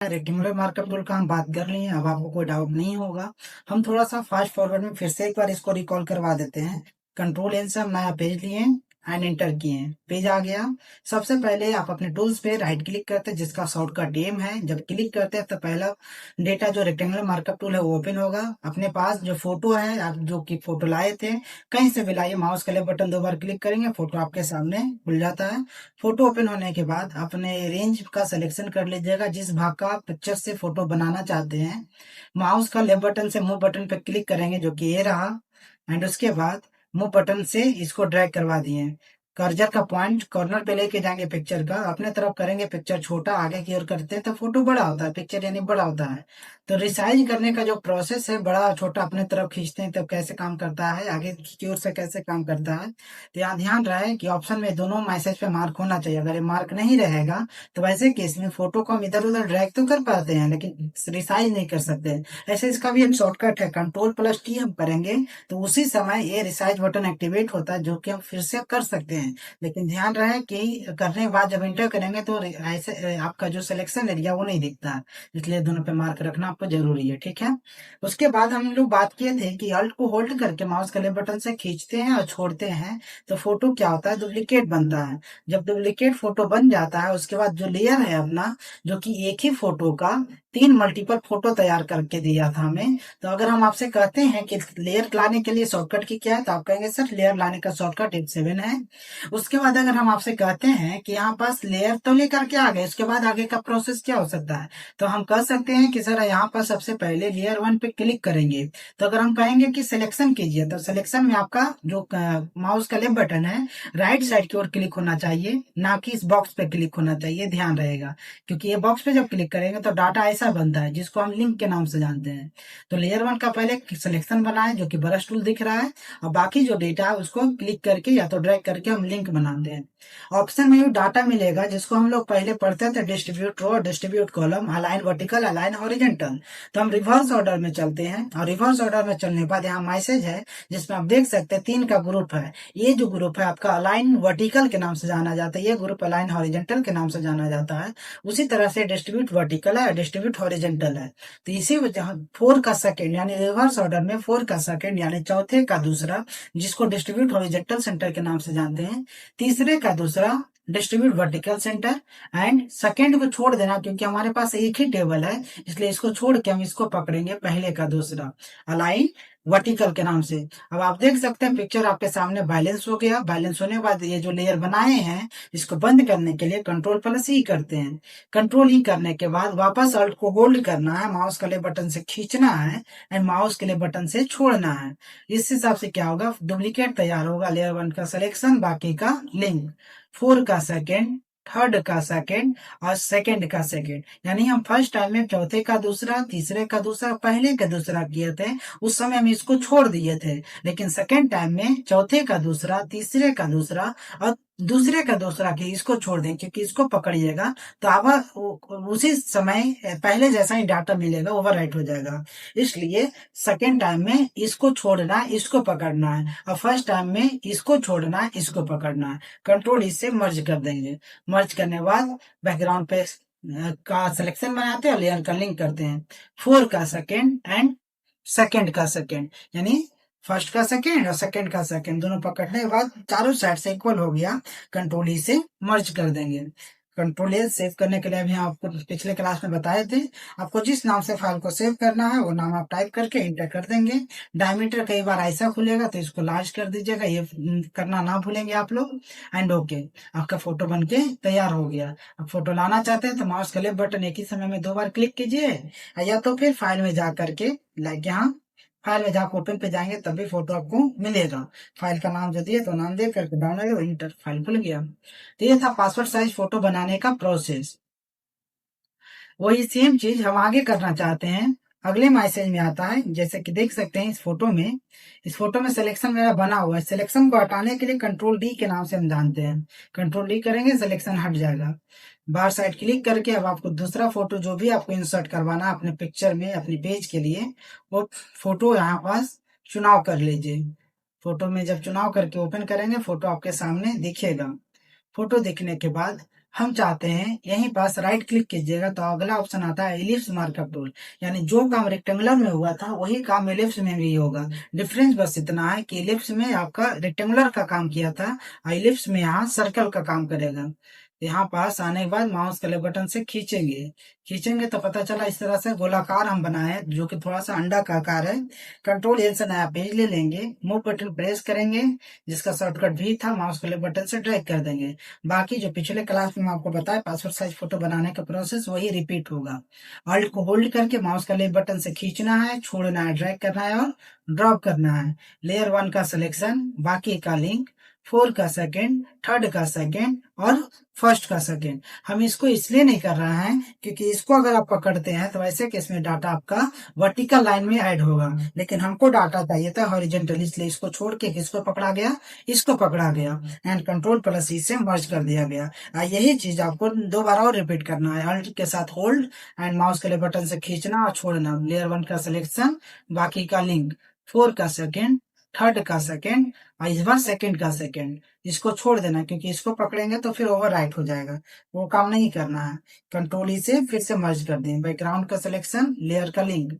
Rectangular markup tool का हम बात कर लिए हैं। अब आपको कोई डाउट नहीं होगा। हम थोड़ा सा फास्ट फॉरवर्ड में फिर से एक बार इसको रिकॉल करवा देते हैं। कंट्रोल एन से हम नया पेज लिए एंड एंटर किए, पेज आ गया। सबसे पहले आप अपने टूल्स पे राइट क्लिक करते हैं, जिसका शॉर्टकट एम है। जब क्लिक करते हैं तो पहला डेटा जो रेक्टेंगुलर मार्कअप टूल है वो ओपन होगा। अपने पास जो फोटो है, आप जो की फोटो लाए थे, कहीं से भी लाइए, माउस का लेफ्ट बटन 2 बार क्लिक करेंगे, फोटो आपके सामने खुल जाता है। फोटो ओपन होने के बाद अपने रेंज का सिलेक्शन कर लीजिएगा, जिस भाग का आप पिक्चर से फोटो बनाना चाहते हैं। माउस का लेफ्ट बटन से मूव बटन पे क्लिक करेंगे, जो कि ये रहा। एंड उसके बाद मूव बटन से इसको ड्रैग करवा दिए। कर्सर का पॉइंट कॉर्नर पे लेके जाएंगे, पिक्चर का अपने तरफ करेंगे, पिक्चर छोटा आगे की ओर करते हैं तो फोटो बड़ा होता है, पिक्चर यानी बड़ा होता है। तो रिसाइज करने का जो प्रोसेस है, बड़ा छोटा अपने तरफ खींचते हैं तब कैसे काम करता है, आगे की ओर से कैसे काम करता है। तो यहाँ ध्यान रहे कि ऑप्शन में दोनों मैसेज पे मार्क होना चाहिए। अगर ये मार्क नहीं रहेगा तो वैसे केस में फोटो को हम इधर उधर ड्रैग तो कर पाते हैं, लेकिन रिसाइज नहीं कर सकते। ऐसे इसका भी एक शॉर्टकट है, कंट्रोल+T हम करेंगे तो उसी समय ये रिसाइज बटन एक्टिवेट होता है, जो कि हम फिर से कर सकते हैं। लेकिन ध्यान रहे कि करने के बाद जब एंटर करेंगे तो ऐसे आपका जो सिलेक्शन एरिया वो नहीं दिखता है, इसलिए दोनों पे मार्क रखना आपको जरूरी है। ठीक है। उसके बाद हम लोग बात किए थे कि अल्ट को होल्ड करके माउस के लेफ्ट बटन से खींचते हैं और छोड़ते हैं तो फोटो क्या होता है, डुप्लीकेट बनता है। जब डुप्लीकेट फोटो बन जाता है, उसके बाद जो लेयर है अपना, जो कि एक ही फोटो का 3 मल्टीपल फोटो तैयार करके दिया था हमें। तो अगर हम आपसे कहते हैं कि लेयर लाने के लिए शॉर्टकट की क्या है, तो आप कहेंगे सर लेयर लाने का शॉर्टकट F7 है। उसके बाद अगर हम आपसे कहते हैं कि यहाँ पास लेयर तो लेकर के आ गए, उसके बाद आगे का प्रोसेस क्या हो सकता है, तो हम कह सकते हैं कि सर यहाँ पर सबसे पहले लेयर 1 पे क्लिक करेंगे। तो अगर हम कहेंगे कि सिलेक्शन कीजिए, तो सिलेक्शन में आपका जो माउस का लेफ्ट बटन है, राइट साइड की ओर क्लिक होना चाहिए, ना कि इस बॉक्स पे क्लिक होना चाहिए। ध्यान रहेगा, क्योंकि ये बॉक्स पे जब क्लिक करेंगे तो डाटा ऐसा बनता है जिसको हम लिंक के नाम से जानते हैं। तो लेयर 1 का पहले सिलेक्शन बनाए, जो कि ब्रश टूल दिख रहा है, और बाकी जो डेटा है उसको क्लिक करके या तो ड्रैग करके हम लिंक बनाते हैं। ऑप्शन में डाटा मिलेगा, जिसको हम लोग पहले पढ़ते थे, distribute row, distribute column, align vertical, align horizontal. तो हम रिवर्स ऑर्डर में चलते हैं, और रिवर्स ऑर्डर में चलने के बाद यहाँ मैसेज है, जिसमें आप देख सकते हैं 3 का ग्रुप है। ये जो ग्रुप है आपका अलाइन वर्टिकल के नाम से जाना जाता है, ये ग्रुप अलाइन हॉरिजेंटल के नाम से जाना जाता है। उसी तरह से डिस्ट्रीब्यूट वर्टिकल है, डिस्ट्रीब्यूट हॉरिजेंटल है। तो इसी वजह 4 का सेकंड यानी रिवर्स ऑर्डर में 4 का सेकंड यानी चौथे का दूसरा, जिसको डिस्ट्रीब्यूट हॉरिजेंटल सेंटर के नाम से जानते हैं, तीसरे का दूसरा distribute vertical centre, and second को छोड़ देना, क्योंकि हमारे पास एक ही टेबल है, इसलिए इसको छोड़ के हम इसको पकड़ेंगे पहले का दूसरा, अलाइन वर्टिकल के नाम से। अब आप देख सकते हैं पिक्चर आपके सामने बैलेंस हो गया। बैलेंस होने के बाद ये जो लेयर बनाए हैं, इसको बंद करने के लिए कंट्रोल+E करते हैं। कंट्रोल E करने के बाद वापस अल्ट को होल्ड करना है, माउस के लेफ्ट बटन से खींचना है एंड माउस के लेफ्ट बटन से छोड़ना है। इस हिसाब से क्या होगा, डुप्लीकेट तैयार होगा। लेयर 1 का सिलेक्शन, बाकी का लिंक, 4 का सेकेंड, थर्ड का सेकेंड और सेकेंड का सेकेंड, यानी हम फर्स्ट टाइम में चौथे का दूसरा, तीसरे का दूसरा, पहले का दूसरा किए थे, उस समय हम इसको छोड़ दिए थे। लेकिन सेकेंड टाइम में चौथे का दूसरा, तीसरे का दूसरा और दूसरे का दूसरा की इसको छोड़ दें, क्योंकि इसको पकड़िएगा तो अब उसी समय पहले जैसा ही डाटा मिलेगा, ओवरराइट हो जाएगा। इसलिए सेकेंड टाइम में इसको छोड़ना है, इसको पकड़ना है, और फर्स्ट टाइम में इसको छोड़ना है, इसको पकड़ना है। कंट्रोल इससे मर्ज कर देंगे। मर्ज करने के बाद बैकग्राउंड पे का सिलेक्शन बनाते हैं और लेयर का लिंक करते हैं। 4 का सेकेंड एंड सेकेंड का सेकेंड, यानी फर्स्ट का सेकेंड और सेकेंड का सेकेंड दोनों पकड़ने के बाद चारों साइड से इक्वल हो गया। कंट्रोल से मर्ज कर देंगे। कंट्रोल सेव करने के लिए अभी आपको पिछले क्लास में बताए थे, आपको जिस नाम से फाइल को सेव करना है वो नाम आप टाइप करके इंटर कर देंगे। डायमीटर कई बार ऐसा खुलेगा तो इसको लार्ज कर दीजिएगा, ये करना ना भूलेंगे आप लोग। एंड ओके, आपका फोटो बनके तैयार हो गया। अब फोटो लाना चाहते हैं तो माउस का लेफ्ट बटन एक ही समय में 2 बार क्लिक कीजिए, या तो फिर फाइल में जा करके लाइक यहाँ फाइल में जाकर ओपन पे जाएंगे तब भी फोटो आपको मिलेगा। फाइल का नाम जो दिए तो नाम दे करके डाउनलोड, इंटर, फाइल खुल गया। तो ये था पासवर्ड साइज फोटो बनाने का प्रोसेस। वही सेम चीज हम आगे करना चाहते हैं, अगले मैसेज में आता है। जैसे कि देख सकते हैं इस फोटो में सिलेक्शन मेरा बना हुआ है। सिलेक्शन को हटाने के लिए कंट्रोल D के नाम से हम जानते हैं। कंट्रोल D करेंगे, सिलेक्शन हट जाएगा। बाहर साइड क्लिक करके अब आपको दूसरा फोटो जो भी आपको इंसर्ट करवाना है अपने पिक्चर में, अपने पेज के लिए, वो फोटो यहाँ पास चुनाव कर लीजिए। फोटो में जब चुनाव करके ओपन करेंगे, फोटो आपके सामने दिखेगा। फोटो दिखने के बाद हम चाहते हैं यहीं पास राइट क्लिक कीजिएगा तो अगला ऑप्शन आता है एलिप्स मार्कअप टूल। यानी जो काम रेक्टेंगुलर में हुआ था वही काम एलिप्स में भी होगा। डिफरेंस बस इतना है कि एलिप्स में आपका रेक्टेंगुलर का काम किया था और एलिप्स में यहाँ सर्कल का काम करेगा। यहाँ पास आने के बाद माउस के लेफ्ट बटन से खींचेंगे। खींचेंगे तो पता चला इस तरह से गोलाकार हम बनाए हैं जो कि थोड़ा सा अंडा का आकार है। कंट्रोल एल से नया पेज ले लेंगे, मूव बटन प्रेस करेंगे, जिसका शॉर्टकट भी था माउस के लेफ्ट बटन से ड्रैग कर देंगे। बाकी जो पिछले क्लास में आपको बताया पासपोर्ट साइज फोटो बनाने का प्रोसेस वही रिपीट होगा। अल्ट को होल्ड करके माउस का लेफ्ट बटन से खींचना है, छोड़ना है, ड्रैग करना है और ड्रॉप करना है। लेयर 1 का सिलेक्शन, बाकी का लिंक, 4 का सेकेंड, थर्ड का सेकेंड और फर्स्ट का सेकेंड। हम इसको इसलिए नहीं कर रहे हैं क्योंकि इसको अगर आप पकड़ते हैं तो ऐसे केस में डाटा आपका वर्टिकल लाइन में ऐड होगा, लेकिन हमको डाटा चाहिए था हॉरिजॉन्टल, इसलिए इसको छोड़ के किसको पकड़ा गया, इसको पकड़ा गया एंड कंट्रोल प्लस ई से मर्ज कर दिया गया। यही चीज आपको दो बार और रिपीट करना है। अल्ट के साथ होल्ड एंड माउस के लिए बटन से खींचना और छोड़ना। लेयर 1 का सिलेक्शन, बाकी का लिंक, 4 का सेकेंड, थर्ड का सेकेंड और इस बार सेकेंड का सेकेंड। इसको छोड़ देना क्योंकि इसको पकड़ेंगे तो फिर ओवर राइट हो जाएगा, वो काम नहीं करना है। कंट्रोल ई से फिर से मर्ज कर दें। बैकग्राउंड का सिलेक्शन, लेयर का लिंक,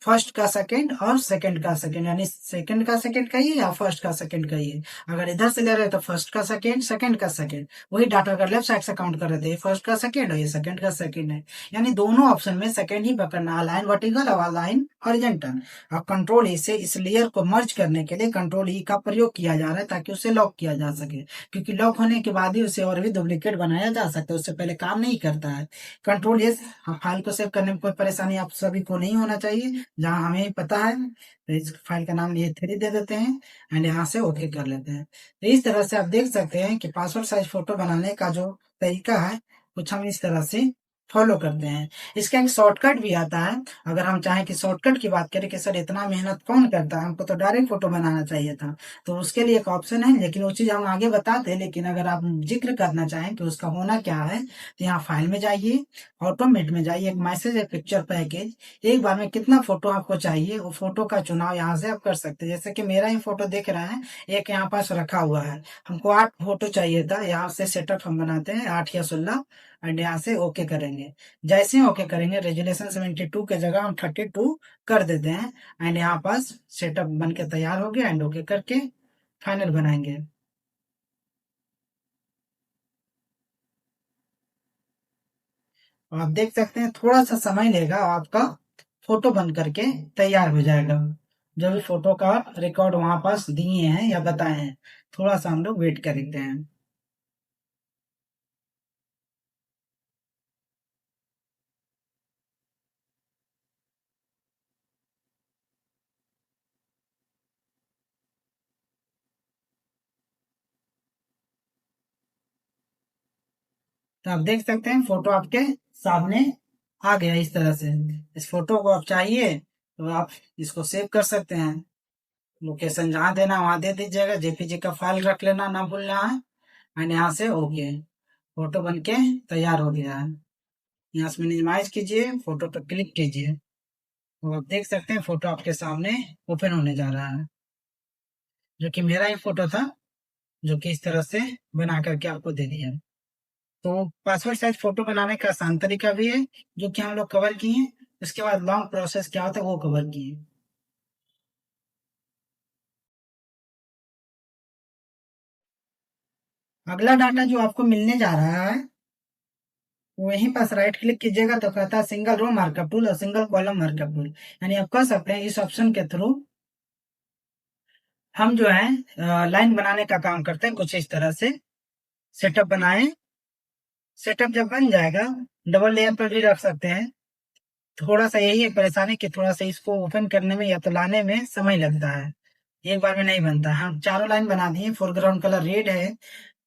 फर्स्ट का सेकंड और सेकंड का सेकंड, यानी सेकंड का सेकंड का ही या फर्स्ट का सेकंड का ही। अगर इधर से ले रहे तो फर्स्ट का सेकंड, सेकंड का सेकंड। वही डाटा अगर लेफ्ट साइड से काउंट कर रहे थे, फर्स्ट का सेकंड और ये सेकंड का सेकंड है। यानी दोनों ऑप्शन में सेकंड ही पकड़ना, लाइन वर्टिकल और लाइन हॉरिजॉन्टल। अब कंट्रोल ई से इस लेयर को मर्ज करने के लिए कंट्रोल ई का प्रयोग किया जा रहा है ताकि उसे लॉक किया जा सके, क्योंकि लॉक होने के बाद ही उसे और भी डुप्लीकेट बनाया जा सकता है, उससे पहले काम नहीं करता है। कंट्रोल एस, फाइल को सेव करने में कोई परेशानी आप सभी को नहीं होना चाहिए, जहां हमें पता है तो इस फाइल का नाम ये 3 दे देते हैं एंड यहाँ से ओके कर लेते हैं। तो इस तरह से आप देख सकते हैं कि पासपोर्ट साइज फोटो बनाने का जो तरीका है कुछ हम इस तरह से फॉलो करते हैं। इसका एक शॉर्टकट भी आता है। अगर हम चाहें कि शॉर्टकट की बात करें कि सर इतना मेहनत कौन करता है, हमको तो डायरेक्ट फोटो बनाना चाहिए था, तो उसके लिए एक ऑप्शन है, लेकिन वो चीज हम आगे बताते हैं। लेकिन अगर आप जिक्र करना चाहें कि उसका होना क्या है तो यहाँ फाइल में जाइए, ऑटोमेट में जाइए, एक मैसेज है पिक्चर पैकेज, एक बार में कितना फोटो आपको चाहिए वो फोटो का चुनाव यहाँ से आप कर सकते हैं। जैसे कि मेरा ही फोटो देख रहे हैं, एक यहाँ पास रखा हुआ है, हमको 8 फोटो चाहिए था। यहाँ से सेटअप हम बनाते हैं 8 या 16 एंड यहाँ से ओके करेंगे। जैसे ही ओके करेंगे रेजोल्यूशन 72 के जगह हम 32 कर देते हैं एंड यहाँ पास सेटअप बन के तैयार हो गया एंड ओके करके फाइनल बनाएंगे। आप देख सकते हैं थोड़ा सा समय लेगा, आपका फोटो बन करके तैयार हो जाएगा। जो भी फोटो का रिकॉर्ड वहां पास दिए हैं या बताए हैं, थोड़ा सा हम लोग वेट करते हैं। तो आप देख सकते हैं फोटो आपके सामने आ गया इस तरह से। इस फोटो को आप चाहिए तो आप इसको सेव कर सकते हैं। लोकेशन जहाँ देना वहां दे दीजिएगा, जेपीजी का फाइल रख लेना, ना भूलना है एंड यहाँ से ओके, फोटो बन के तैयार हो गया है। यहाँ से मिनिमाइज कीजिए, फोटो पर क्लिक कीजिए तो आप देख सकते हैं फोटो आपके सामने ओपन होने जा रहा है, जो कि मेरा ही फोटो था, जो कि इस तरह से बना करके आपको दे दिया। तो पासपोर्ट साइज फोटो बनाने का आसान तरीका भी है जो कि हम लोग कवर किए। उसके बाद लॉन्ग प्रोसेस क्या होता है वो कवर किए। अगला डाटा जो आपको मिलने जा रहा है वहीं पास राइट क्लिक कीजिएगा तो कहता है सिंगल रो मार्कअप टूल और सिंगल कॉलम मार्कअप टूल। यानी आप कह सकते हैं इस ऑप्शन के थ्रू हम जो है लाइन बनाने का काम करते हैं कुछ इस तरह से। सेटअप बनाए, सेटअप जब बन जाएगा डबल लेयर पर भी रख सकते हैं। थोड़ा सा यही है परेशानी कि थोड़ा सा इसको ओपन करने में या तो लाने में समय लगता है, एक बार में नहीं बनता। हम चारों लाइन बना दिए, फोरग्राउंड कलर रेड है।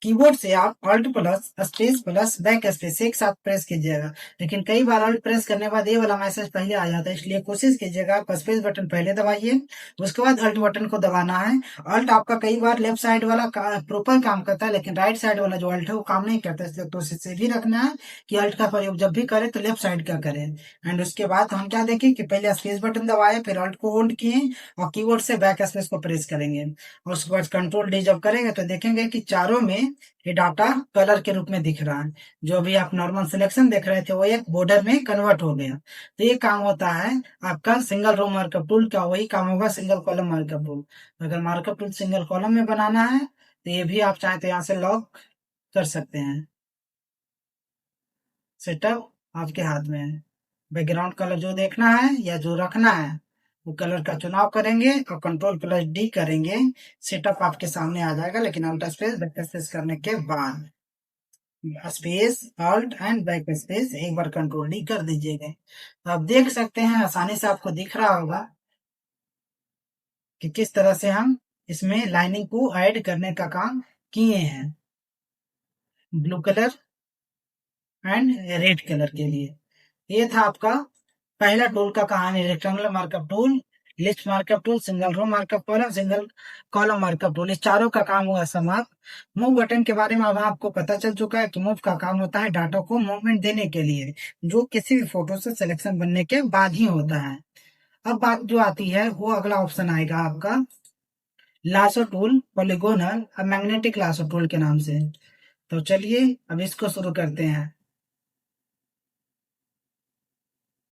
कीबोर्ड से आप alt plus space plus back space एक साथ प्रेस कीजिएगा, लेकिन कई बार अल्ट प्रेस करने के बाद ये वाला मैसेज पहले आ जाता है, इसलिए कोशिश कीजिएगा आप स्पेस बटन पहले दबाइए, उसके बाद अल्ट बटन को दबाना है। अल्ट आपका कई बार लेफ्ट साइड वाला प्रॉपर काम करता है, लेकिन राइट साइड वाला जो अल्ट है वो काम नहीं करता, इसलिए कोशिश से भी रखना है कि अल्ट का प्रयोग जब भी करें तो लेफ्ट साइड का करें। एंड उसके बाद हम क्या देखें कि पहले स्पेस बटन दबाए, फिर अल्ट को होल्ड किए और कीबोर्ड से बैक स्पेस को प्रेस करेंगे और उसके बाद कंट्रोल डी जब करेंगे तो देखेंगे कि चारों में ये डाटा कलर के रूप में दिख रहा है। जो भी आप नॉर्मल सिलेक्शन देख रहे थे वो एक बॉर्डर में कन्वर्ट हो गया। तो ये काम होता है आपका सिंगल रो मार्कअप टूल का, वही काम होगा सिंगल कॉलम मार्कअप टूल। अगर मार्कअप टूल सिंगल कॉलम में बनाना है तो ये भी आप चाहें तो यहाँ से लॉक कर सकते हैं। सेटअप आपके हाथ में है। बैकग्राउंड कलर जो देखना है या जो रखना है वो कलर का चुनाव करेंगे और कंट्रोल+D करेंगे, सेटअप आपके सामने आ जाएगा। लेकिन अल्ट स्पेस बैक स्पेस करने के बाद space alt and back space एक बार कंट्रोल D कर दीजिएगा। तो आप देख सकते हैं, आसानी से आपको दिख रहा होगा कि किस तरह से हम इसमें लाइनिंग को ऐड करने का काम किए हैं, blue colour and red colour के लिए। ये था आपका पहला टूल का कहानी, rectangular markup tool, list markup tool, single row markup column, single column markup tool. इस चारों का काम हुआ समाप्त। मूव बटन के बारे में अब आपको पता चल चुका है कि मूव का काम होता है डाटा को मूवमेंट देने के लिए, जो किसी भी फोटो से सिलेक्शन बनने के बाद ही होता है। अब बात जो आती है वो अगला ऑप्शन आएगा आपका लासो टूल, पॉलीगोनल और मैग्नेटिक लासो टूल के नाम से। तो चलिए अब इसको शुरू करते हैं।